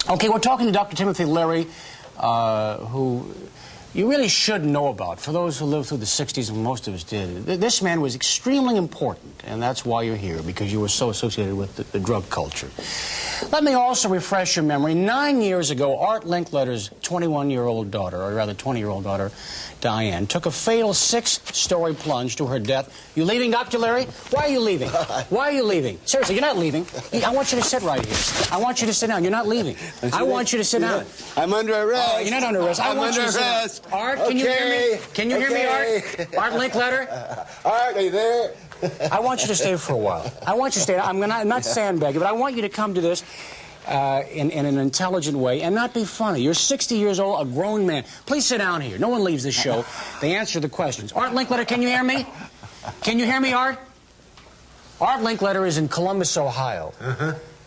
Okay, we're talking to Dr. Timothy Leary, who you really should know about. For those who lived through the 60s, and most of us did, this man was extremely important, and that's why you're here, because you were so associated with the drug culture. Let me also refresh your memory. 9 years ago, Art Linkletter's 21-year-old daughter, or rather 20-year-old daughter, Diane, took a fatal 6-story plunge to her death. You leaving, Dr. Leary? Why are you leaving? Why are you leaving? Seriously, you're not leaving. I want you to sit right here. I want you to sit down. You're not leaving. I want you to sit down. I'm under arrest. Oh, you're not under arrest. I want you to sit down. Art, can you hear me? Can you hear me, Art? Art Linkletter? Art, are you there? I want you to stay for a while. I want you to stay. I'm not sandbagging, but I want you to come to this in an intelligent way and not be funny. You're 60 years old, a grown man. Please sit down here. No one leaves this show. They answer the questions. Art Linkletter, can you hear me? Can you hear me, Art? Art Linkletter is in Columbus, Ohio.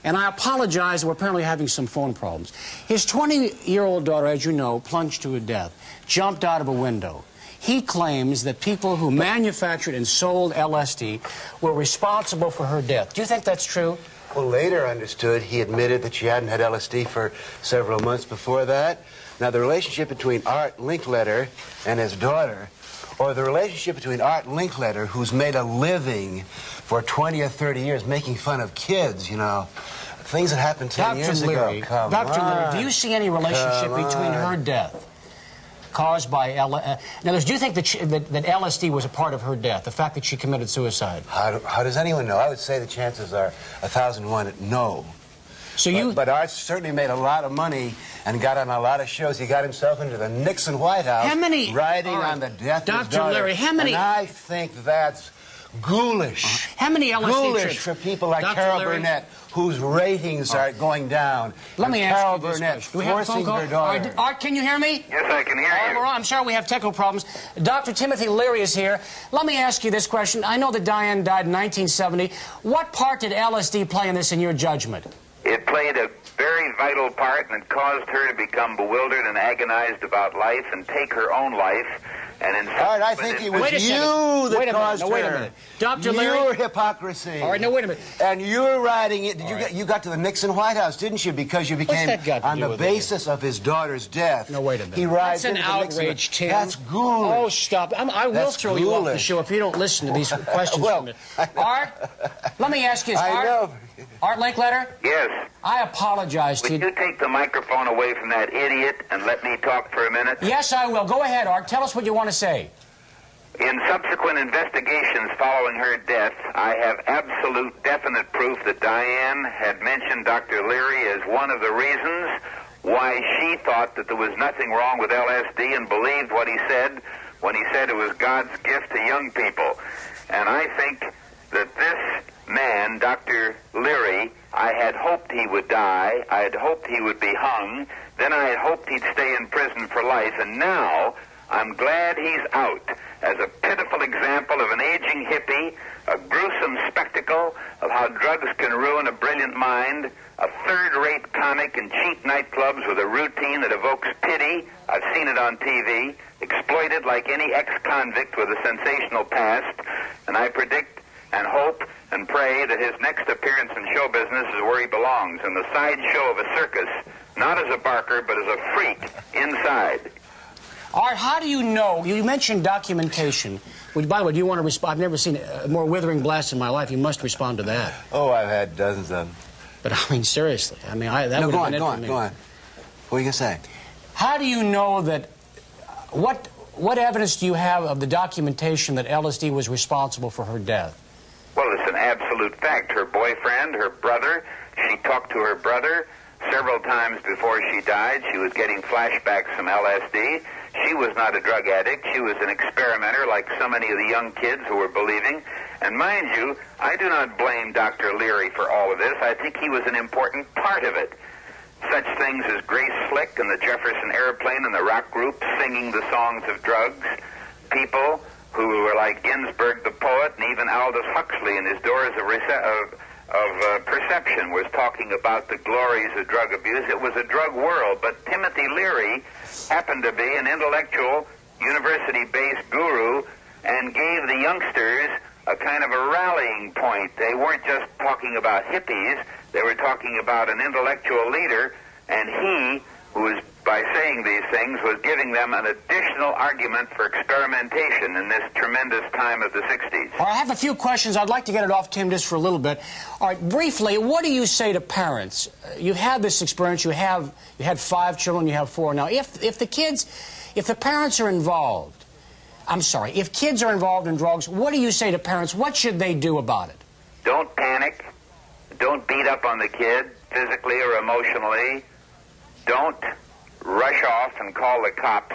And I apologize, we're apparently having some phone problems. His 20-year-old daughter, as you know, plunged to her death, jumped out of a window. He claims that people who manufactured and sold LSD were responsible for her death. Do you think that's true? Well, later understood he admitted that she hadn't had LSD for several months before that. Now, the relationship between Art Linkletter and his daughter, or the relationship between Art Linkletter, who's made a living for 20 or 30 years making fun of kids, you know, things that happened 10 years ago. Dr. Leary, do you see any relationship between her death caused by now, do you think that LSD was a part of her death, the fact that she committed suicide? How does anyone know? I would say the chances are 1,000 to 1 no. So but Art certainly made a lot of money and got on a lot of shows. He got himself into the Nixon White House. How many? Riding on the death of his daughter. Dr. Leary, how many? And I think that's ghoulish. How many LSD ghoulish trips? For people like Carol Burnett, whose ratings are going down. Let me ask Carol you this Burnett question. Do we have a phone call? her daughter. Art, can you hear me? Yes, I can hear you. I'm sorry we have technical problems. Dr. Timothy Leary is here. Let me ask you this question. I know that Diane died in 1970. What part did LSD play in this, in your judgment? It played a very vital part, and it caused her to become bewildered and agonized about life and take her own life. And in All right, I think it was you that caused her. Wait a minute. Dr. Leary? Your hypocrisy. All right, no, wait a minute. And you're riding it. You got to the Nixon White House, didn't you? Because you became on the basis of his daughter's death. No, wait a minute. He rides That's an outrage, Tim. That's ghoulish. Oh, stop. I will throw you off the show if you don't listen to these questions from me. Art, let me ask you this. Art Linkletter? Yes. I apologize to you. Would you take the microphone away from that idiot and let me talk for a minute? Yes, I will. Go ahead, Art. Tell us what you want to say. In subsequent investigations following her death, I have absolute definite proof that Diane had mentioned Dr. Leary as one of the reasons why she thought that there was nothing wrong with LSD and believed what he said when he said it was God's gift to young people. And I think that this man, Dr. Leary, I had hoped he would die. I had hoped he would be hung. Then I had hoped he'd stay in prison for life. And now I'm glad he's out as a pitiful example of an aging hippie, a gruesome spectacle of how drugs can ruin a brilliant mind, a third-rate comic in cheap nightclubs with a routine that evokes pity. I've seen it on TV, exploited like any ex-convict with a sensational past. And I predict and hope and pray that his next appearance in show business is where he belongs, in the sideshow of a circus, not as a barker, but as a freak inside. Art, how do you know? You mentioned documentation. Which, by the way, do you want to respond? I've never seen a more withering blast in my life. You must respond to that. Oh, I've had dozens of them. But, I mean, seriously. I mean, that would have been it for me. Go on. What are you going to say? How do you know that... What evidence do you have of the documentation that LSD was responsible for her death? Well, it's an absolute fact. Her boyfriend, her brother, she talked to her brother several times before she died. She was getting flashbacks from LSD. She was not a drug addict. She was an experimenter like so many of the young kids who were believing. And mind you, I do not blame Dr. Leary for all of this. I think he was an important part of it. Such things as Grace Slick and the Jefferson Airplane and the rock group singing the songs of drugs. People who were like Ginsberg the poet, and even Aldous Huxley in his Doors of Perception was talking about the glories of drug abuse. It was a drug world, but Timothy Leary happened to be an intellectual, university-based guru and gave the youngsters a kind of a rallying point. They weren't just talking about hippies. They were talking about an intellectual leader, And he, who was, by saying these things, was giving them an additional argument for experimentation in this tremendous time of the 60s. All right, I have a few questions. I'd like to get it off Tim just for a little bit. All right, briefly, what do you say to parents? You've had this experience. You had 5 children. You have 4 now. If the parents are involved, if kids are involved in drugs, what do you say to parents? What should they do about it? Don't panic. Don't beat up on the kid physically or emotionally. Don't rush off and call the cops,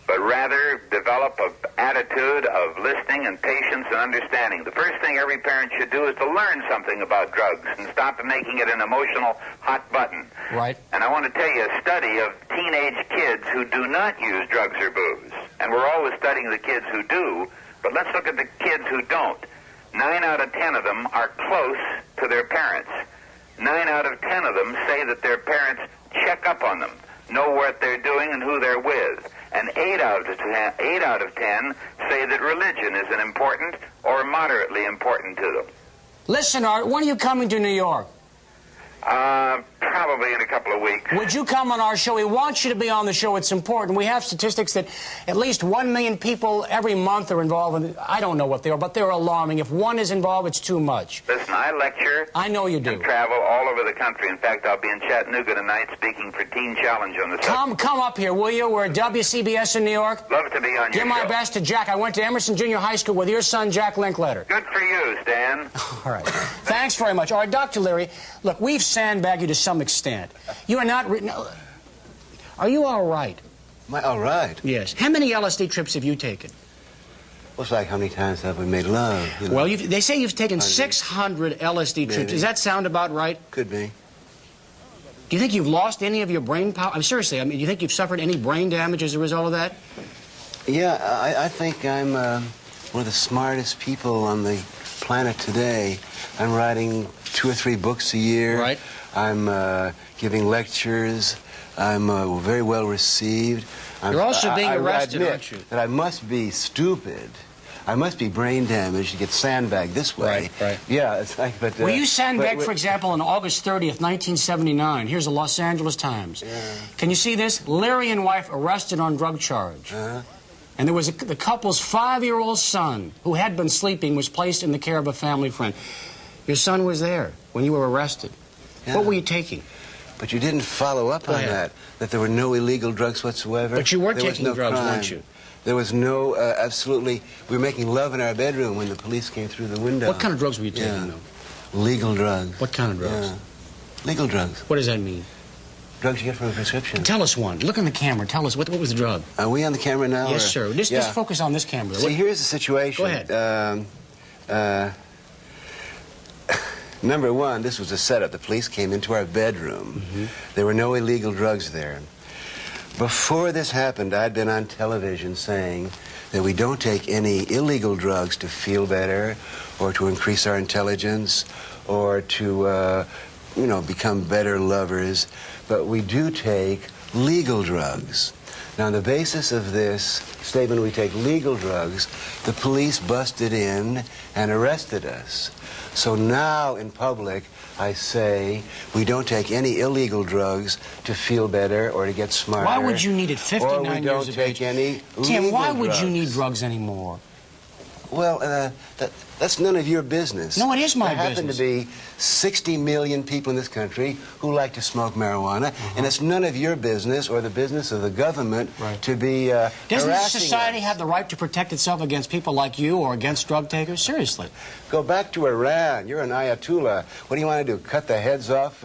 but rather develop an attitude of listening and patience and understanding. The first thing every parent should do is to learn something about drugs and stop making it an emotional hot button. Right. And I want to tell you a study of teenage kids who do not use drugs or booze. And we're always studying the kids who do, but let's look at the kids who don't. 9 out of 10 of them are close to their parents. 9 out of 10 of them say that their parents check up on them, know what they're doing and who they're with. And 8 out of 10 say that religion is an important or moderately important to them. Listen, Art, when are you coming to New York? Probably in a couple of weeks. Would you come on our show? We want you to be on the show. It's important. We have statistics that at least 1 million people every month are involved in. I don't know what they are, but they're alarming. If one is involved, it's too much. Listen, I lecture. I know you do. And travel all over the country. In fact, I'll be in Chattanooga tonight speaking for Teen Challenge on the subject. Come up here, will you? We're at WCBS in New York. Love to be on your show. Give my best to Jack. I went to Emerson Junior High School with your son, Jack Linkletter. Good for you, Stan. All right. Thanks very much. All right, Dr. Leary, look, we've sandbagged you to some extent. You are not... Are you all right? Am I all right? Yes. How many LSD trips have you taken? Well, it's like how many times have we made love? You know? Well, they say you've taken 600 LSD trips. Does that sound about right? Could be. Do you think you've lost any of your brain power? I'm seriously, do you think you've suffered any brain damage as a result of that? Yeah, I think I'm one of the smartest people on the planet today. I'm writing 2 or 3 books a year. Right. I'm giving lectures. I'm very well received. You're also being arrested, admit aren't you? That I must be stupid. I must be brain damaged to get sandbagged this way. Right. Yeah, it's like, but... Were you sandbagged, for example, on August 30th, 1979? Here's the Los Angeles Times. Yeah. Can you see this? Leary and wife arrested on drug charge. And there was the couple's 5-year-old son, who had been sleeping, was placed in the care of a family friend. Your son was there when you were arrested. Yeah. What were you taking? But you didn't follow up on that there were no illegal drugs whatsoever. But you were taking drugs, weren't you? There was no, absolutely, we were making love in our bedroom when the police came through the window. What kind of drugs were you taking, though? Legal drugs. What kind of drugs? Yeah. Legal drugs. What does that mean? Drugs you get from a prescription. Tell us one. Look in the camera. Tell us, what was the drug? Are we on the camera now? Yes, sir. Just focus on this camera. See, here's the situation. Go ahead. Number one, this was a setup. The police came into our bedroom. There were no illegal drugs there. Before this happened, I'd been on television saying that we don't take any illegal drugs to feel better or to increase our intelligence or to, become better lovers, but we do take legal drugs. Now, on the basis of this statement, we take legal drugs, the police busted in and arrested us. So now, in public, I say we don't take any illegal drugs to feel better or to get smarter. Why would you need it 59 years of age? Or we don't take any Tim, why would drugs. You need drugs anymore? Well, that's none of your business. No, it is my business. There happen to be 60 million people in this country who like to smoke marijuana, and it's none of your business or the business of the government to be Doesn't harassing society us. have the right to protect itself against people like you or against drug takers? Seriously. Go back to Iran. You're an ayatollah. What do you want to do, cut the heads off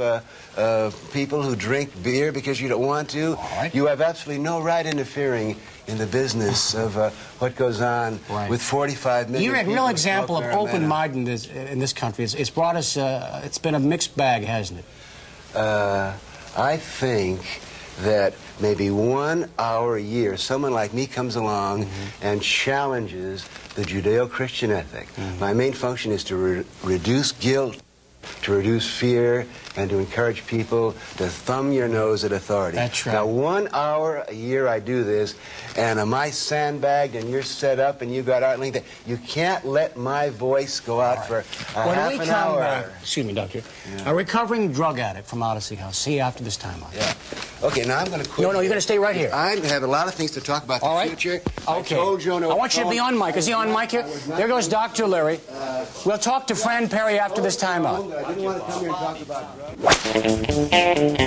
people who drink beer because you don't want to? All right. You have absolutely no right interfering in the business of what goes on with 45 million You're a people real who example of smoke marijuana. open-mindedness in this country. It's brought us, it's been a mixed bag, hasn't it? I think that maybe 1 hour a year, someone like me comes along and challenges the Judeo-Christian ethic. My main function is to reduce guilt to reduce fear and to encourage people to thumb your nose at authority. That's right. Now, 1 hour a year I do this, and am I sandbagged and you're set up and you've got Art Linkletter? You can't let my voice go out for half an hour. Excuse me, Doctor. A recovering drug addict from Odyssey House. See you after this time off. Yeah. Okay, now I'm going to quit. No, you're going to stay right here. I have a lot of things to talk about the future. Okay. I told you I want you to be on mic. Is he on mic here? There goes Dr. Leary. We'll talk to Fran Perry after this time out. I didn't want to come here and talk about drugs.